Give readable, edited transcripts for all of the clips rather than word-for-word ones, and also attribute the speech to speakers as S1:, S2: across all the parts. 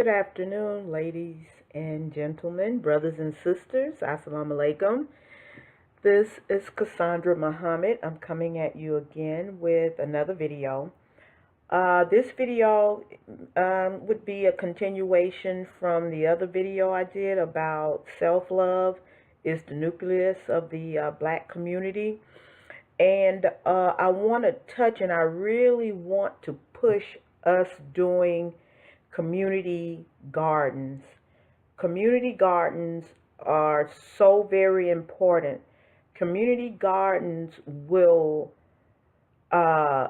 S1: Good afternoon, ladies and gentlemen, brothers and sisters. Assalamu alaikum. This is Cassandra Muhammad. I'm coming at you again with another video. This video would be a continuation from the other video I did about self-love is the nucleus of the black community. And I want to touch and I really want to push us doing community gardens. Community gardens are so very important. Community gardens will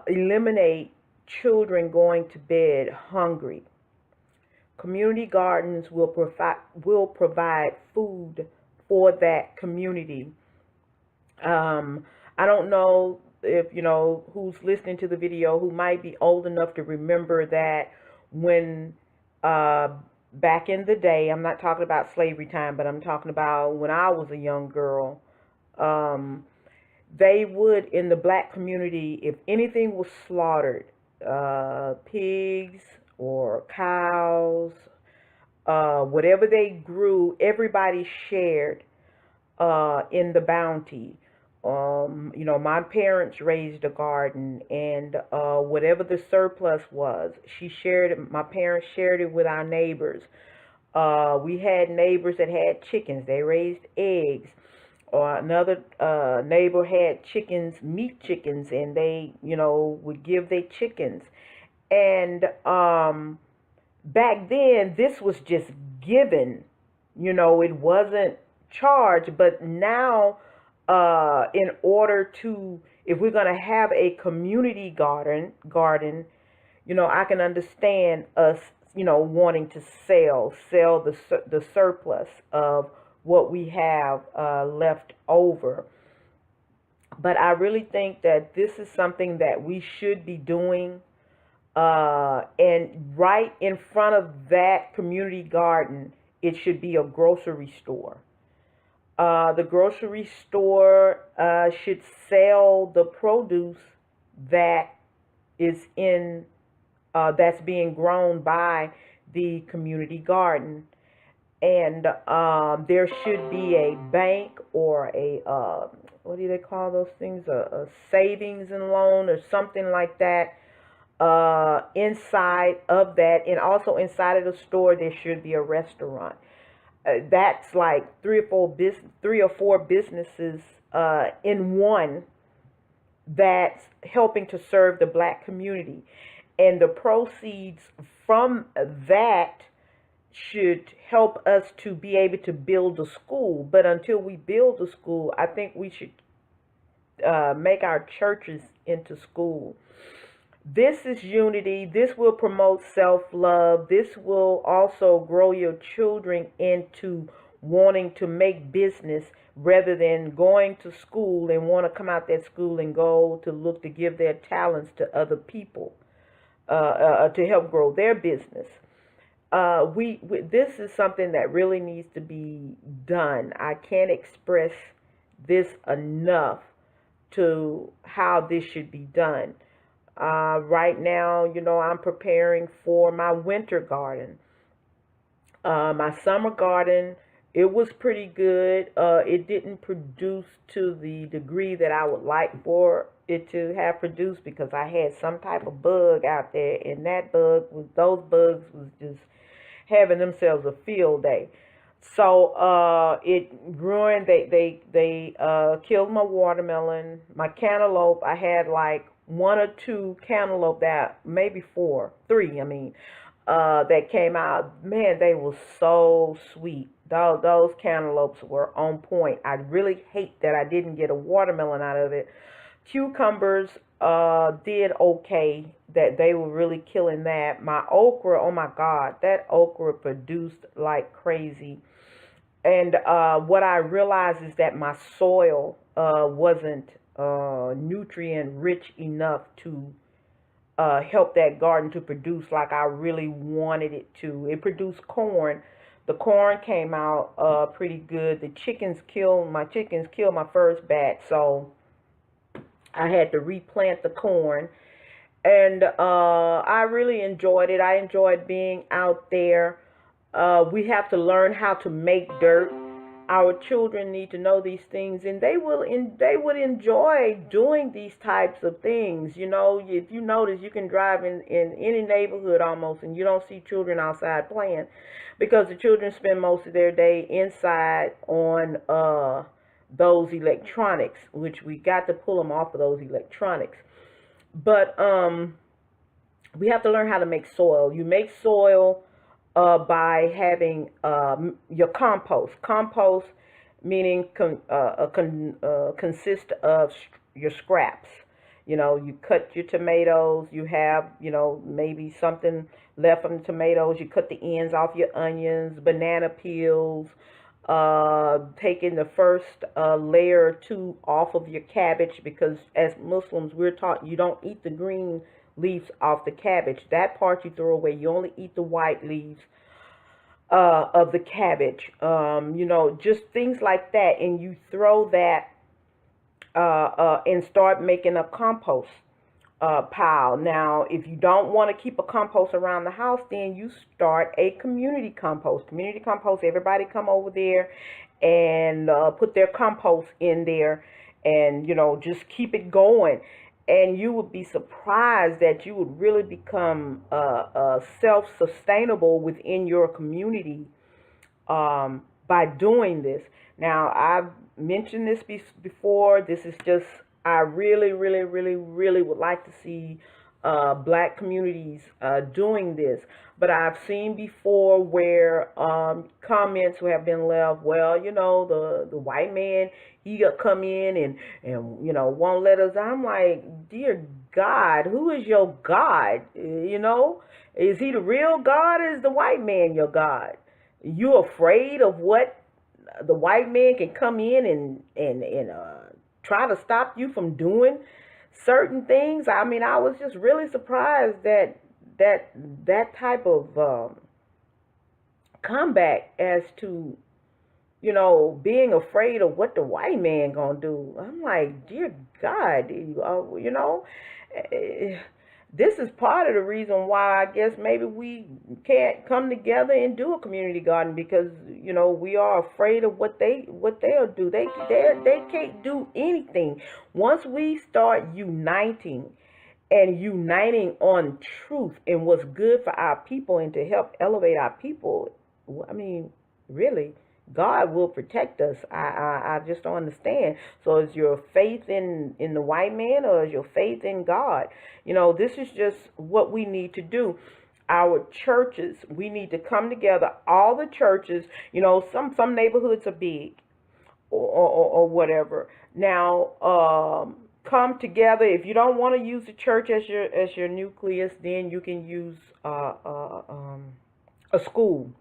S1: eliminate children going to bed hungry. Community gardens will provide food for that community. I don't know if you know who's listening to the video who might be old enough to remember that when uh, back in the day, I'm not talking about slavery time, but I'm talking about when I was a young girl. Um, they would, in the black community, if anything was slaughtered, pigs or cows, whatever they grew, everybody shared in the bounty. My parents raised a garden, and whatever the surplus was, she shared it. My parents shared it with our neighbors. We had neighbors that had chickens; they raised eggs. Or another neighbor had chickens, meat chickens, and they, would give their chickens. And back then, this was just given. It wasn't charged. But now, in order to, if we're going to have a community garden, I can understand us, wanting to sell the surplus of what we have left over. But I really think that this is something that we should be doing. And right in front of that community garden, it should be a grocery store. The grocery store should sell the produce that is in that's being grown by the community garden, and there should be a bank or a what do they call those things? A savings and loan or something like that inside of that, and also inside of the store there should be a restaurant. That's like three or four businesses in one that's helping to serve the black community, and the proceeds from that should help us to be able to build a school. But until we build a school, I think we should make our churches into school. This is unity. This will promote self-love. This will also grow your children into wanting to make business rather than going to school and want to come out that school and go to look to give their talents to other people to help grow their business. This is something that really needs to be done. I can't express this enough to how this should be done. Right now, I'm preparing for my winter garden. My summer garden, it was pretty good. It didn't produce to the degree that I would like for it to have produced because I had some type of bug out there, and those bugs was just having themselves a field day. So it ruined. They killed my watermelon, my cantaloupe. I had like one or two cantaloupe, that maybe three. I mean, that came out. Man, they were so sweet. Those cantaloupes were on point. I really hate that I didn't get a watermelon out of it. Cucumbers did okay. That they were really killing that. My okra, oh my God, that okra produced like crazy. And what I realized is that my soil wasn't nutrient rich enough to help that garden to produce like I really wanted it to. It produced corn. The corn came out pretty good. My chickens killed my first batch, so I had to replant the corn. And I really enjoyed it. I enjoyed being out there. We have to learn how to make dirt. Our children need to know these things, and they would enjoy doing these types of things. You know, if you notice, you can drive in any neighborhood almost, and you don't see children outside playing, because the children spend most of their day inside on those electronics, which we got to pull them off of those electronics. But we have to learn how to make soil. You make soil by having your compost. Compost meaning consist of your scraps. You know, you cut your tomatoes. You have, you know, maybe something left from the tomatoes. You cut the ends off your onions, banana peels. Taking the first layer or two off of your cabbage, because as Muslims we're taught you don't eat the green leaves off the cabbage. That part you throw away. You only eat the white leaves of the cabbage. You know, just things like that. And you throw that and start making a compost pile. Now, if you don't want to keep a compost around the house, then you start a community compost. Community compost, everybody come over there and put their compost in there, and, you know, just keep it going. And you would be surprised that you would really become self-sustainable within your community by doing this. Now, I've mentioned this before. This is just, I really, really, really, really would like to see black communities doing this. But I've seen before where comments have been left, well, you know, the white man, he come in and you know, won't let us. I'm like, dear God, who is your God? You know, is he the real God, or is the white man your God? You afraid of what the white man can come in and try to stop you from doing certain things? I mean, I was just really surprised that type of comeback as to, you know, being afraid of what the white man gonna do. I'm like, dear God, you know, this is part of the reason why I guess maybe we can't come together and do a community garden, because, you know, we are afraid of what they'll do. They can't do anything. Once we start uniting on truth and what's good for our people and to help elevate our people, I mean, really, God will protect us. I just don't understand. So is your faith in the white man, or is your faith in God? You know, this is just what we need to do. Our churches, we need to come together. All the churches, you know, some neighborhoods are big or whatever. Now, come together. If you don't want to use the church as your nucleus, then you can use a school.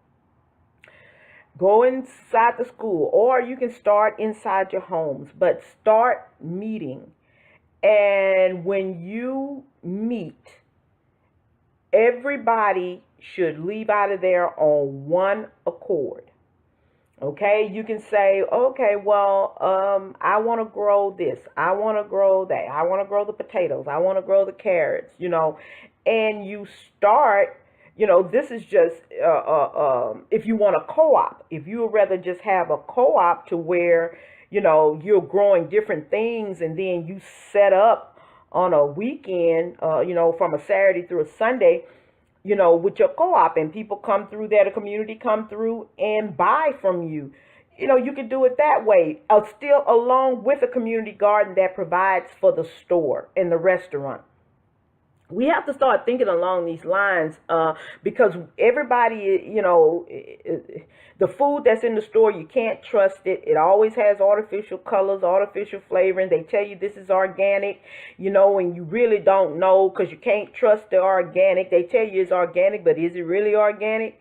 S1: Go inside the school, or you can start inside your homes, but start meeting. And when you meet, everybody should leave out of there on one accord. Okay, you can say, okay, well, I want to grow this, I want to grow that, I want to grow the potatoes, I want to grow the carrots, you know, and you start. You know, this is just if you want a co-op, if you would rather just have a co-op to where, you know, you're growing different things, and then you set up on a weekend, you know, from a Saturday through a Sunday, you know, with your co-op, and people come through there, the community come through and buy from you. You know, you can do it that way, still along with a community garden that provides for the store and the restaurant. We have to start thinking along these lines, because everybody, you know, the food that's in the store, you can't trust it. It always has artificial colors, artificial flavoring. They tell you this is organic, you know, and you really don't know, because you can't trust the organic. They tell you it's organic, but is it really organic?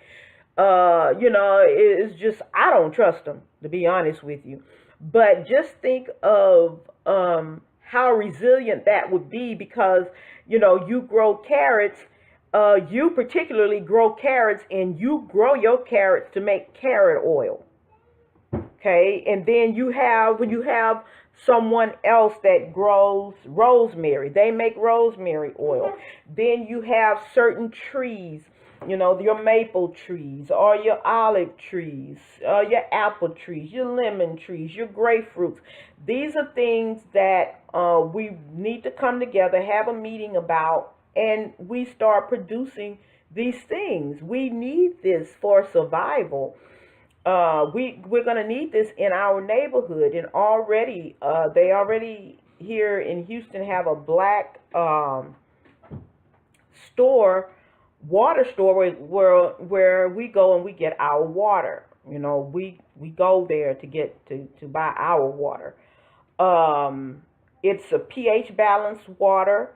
S1: You know, it's just, I don't trust them, to be honest with you. But just think of how resilient that would be, because, you know, you grow carrots, you particularly grow carrots, and you grow your carrots to make carrot oil. Okay, and then when you have someone else that grows rosemary, they make rosemary oil. Then you have certain trees You know, your maple trees or your olive trees, your apple trees, your lemon trees, your grapefruits. These are things that we need to come together, have a meeting about, and we start producing these things. We need this for survival. We're gonna need this in our neighborhood, and already they already here in Houston have a black store, water store where we go and we get our water. You know, we go there to get to buy our water. Um, it's a pH balanced water.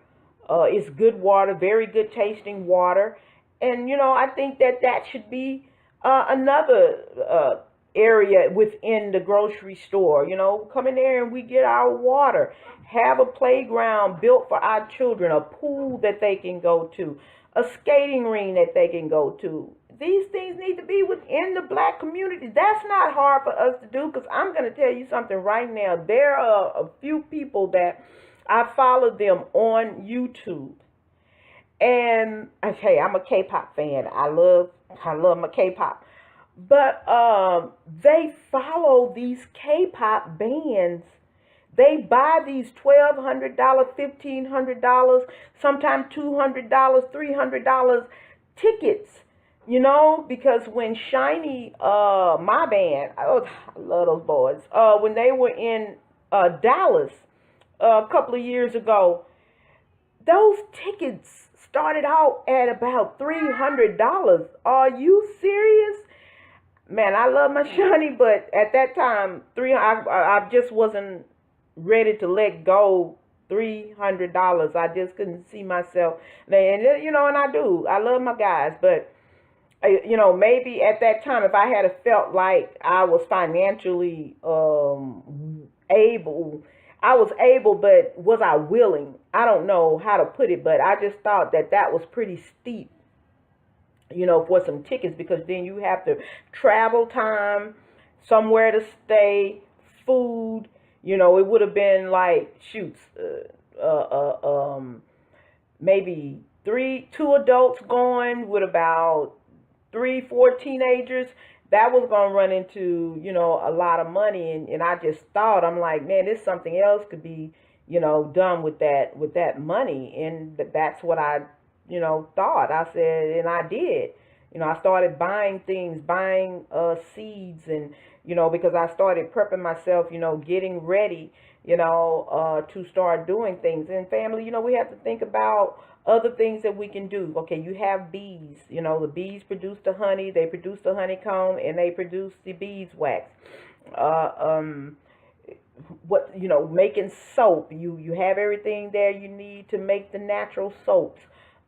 S1: It's good water, very good tasting water, and you know I think that that should be another area within the grocery store. You know, come in there and we get our water. Have a playground built for our children, a pool that they can go to, a skating ring that they can go to. These things need to be within the black community. That's not hard for us to do because I'm going to tell you something right now. There are a few people that I follow them on YouTube. And okay, I'm a K-pop fan. I love my K-pop. But they follow these K-pop bands. They buy these $1,200, $1,500, sometimes $200, $300 tickets. You know, because when Shiny, my band, oh, I love those boys. When they were in Dallas a couple of years ago, those tickets started out at about $300. Are you serious? Man, I love my Shiny, but at that time, I just wasn't ready to let go. $300. I just couldn't see myself. And you know, and I do. I love my guys, but you know, maybe at that time, if I had felt like I was financially able, I was able, but was I willing? I don't know how to put it, but I just thought that that was pretty steep, you know, for some tickets, because then you have to travel time, somewhere to stay, food. You know, it would have been like shoots, maybe two adults going with about 3, 4 teenagers. That was gonna run into, you know, a lot of money, and I just thought, I'm like, man, there's something else could be, you know, done with that money, and that's what I, you know, thought. I said, and I did. You know, I started buying things, buying seeds, and you know, because I started prepping myself, you know, getting ready, you know, to start doing things. And family, you know, we have to think about other things that we can do. Okay, you have bees. You know, the bees produce the honey, they produce the honeycomb, and they produce the beeswax. Uh, um, what, you know, making soap. You have everything there you need to make the natural soaps.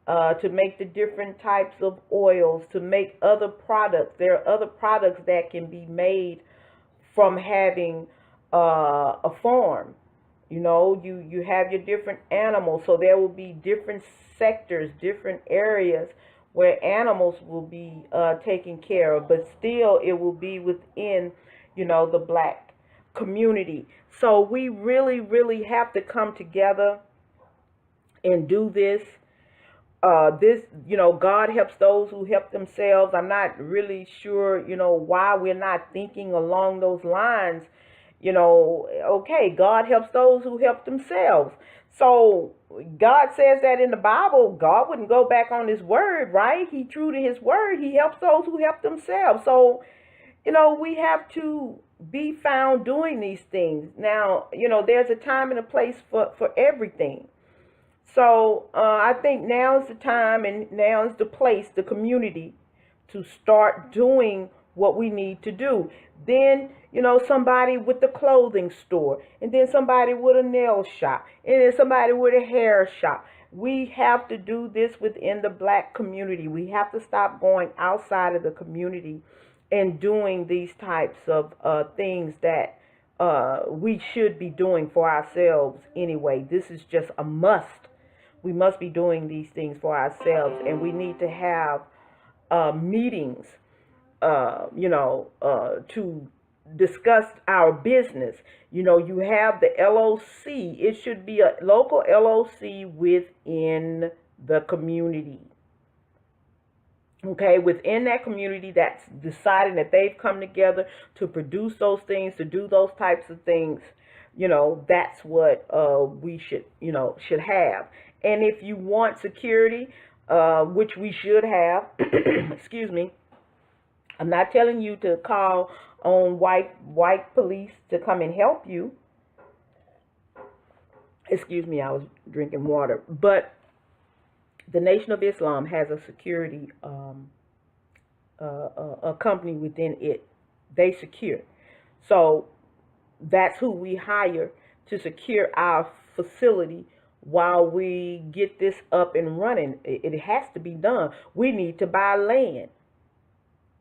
S1: To make the different types of oils, to make other products. There are other products that can be made from having a farm. You know, you have your different animals, so there will be different sectors, different areas where animals will be taken care of, but still it will be within, you know, the black community. So we really, really have to come together and do this. This, you know, God helps those who help themselves. I'm not really sure, you know, why we're not thinking along those lines. You know, okay, God helps those who help themselves. So God says that in the Bible. God wouldn't go back on his word, right? He true to his word. He helps those who help themselves. So, you know, we have to be found doing these things. Now, you know, there's a time and a place for everything. So I think now is the time and now is the place, the community, to start doing what we need to do. Then, you know, somebody with the clothing store, and then somebody with a nail shop, and then somebody with a hair shop. We have to do this within the black community. We have to stop going outside of the community and doing these types of things that we should be doing for ourselves anyway. This is just a must. We must be doing these things for ourselves, and we need to have meetings, you know, to discuss our business. You know, you have the LOC. It should be a local LOC within the community. Okay, within that community that's deciding that they've come together to produce those things, to do those types of things, that's what we should, should have. And if you want security, which we should have, excuse me, I'm not telling you to call on white police to come and help you. Excuse me, I was drinking water. But the Nation of Islam has a security a company within it. They secure. So that's who we hire to secure our facility while we get this up and running. It has to be done. We need to buy land.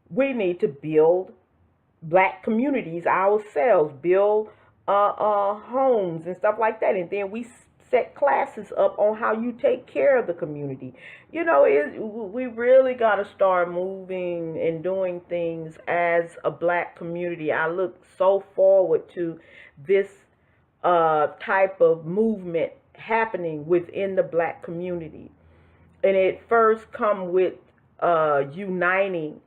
S1: We need to build black communities ourselves, build homes and stuff like that. And then we set classes up on how you take care of the community. We really got to start moving and doing things as a black community. I look so forward to this type of movement happening within the black community. And it first come with uniting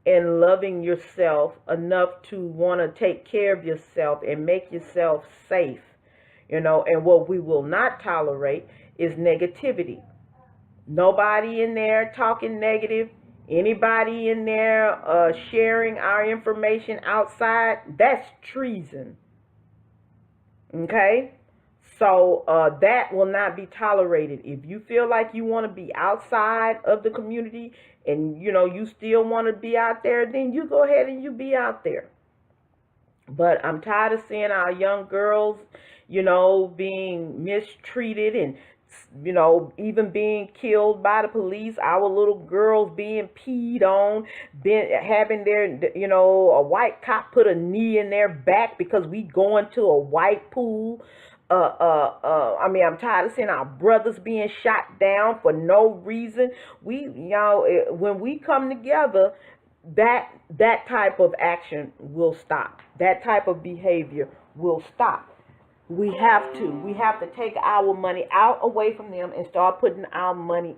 S1: and loving yourself enough to want to take care of yourself and make yourself safe. And what we will not tolerate is negativity. Nobody in there talking negative. Anybody in there sharing our information outside, that's treason. Okay? So that will not be tolerated. If you feel like you want to be outside of the community and, you still want to be out there, then you go ahead and you be out there. But I'm tired of seeing our young girls, being mistreated and, even being killed by the police. Our little girls being peed on, having their, a white cop put a knee in their back because we going to a white pool. I'm tired of seeing our brothers being shot down for no reason. When we come together, that type of action will stop. That type of behavior will stop. We have to take our money out away from them and start putting our money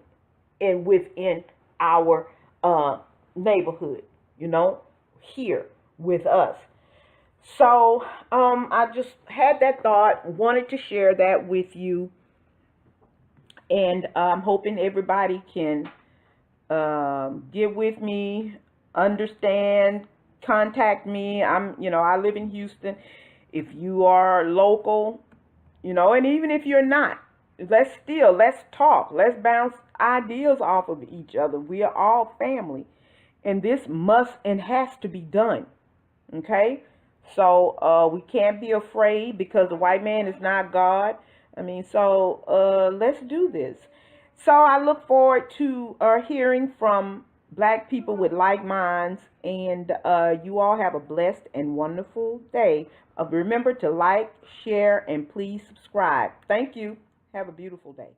S1: within our neighborhood, here with us. So I just had that thought, wanted to share that with you, and I'm hoping everybody can get with me, understand, contact me. I live in Houston. If you are local, and even if you're not, let's talk. Let's bounce ideas off of each other. We are all family, and this must and has to be done. Okay? So we can't be afraid because the white man is not God. So let's do this. So I look forward to hearing from black people with like minds, and you all have a blessed and wonderful day. Remember to like, share, and please subscribe. Thank you. Have a beautiful day.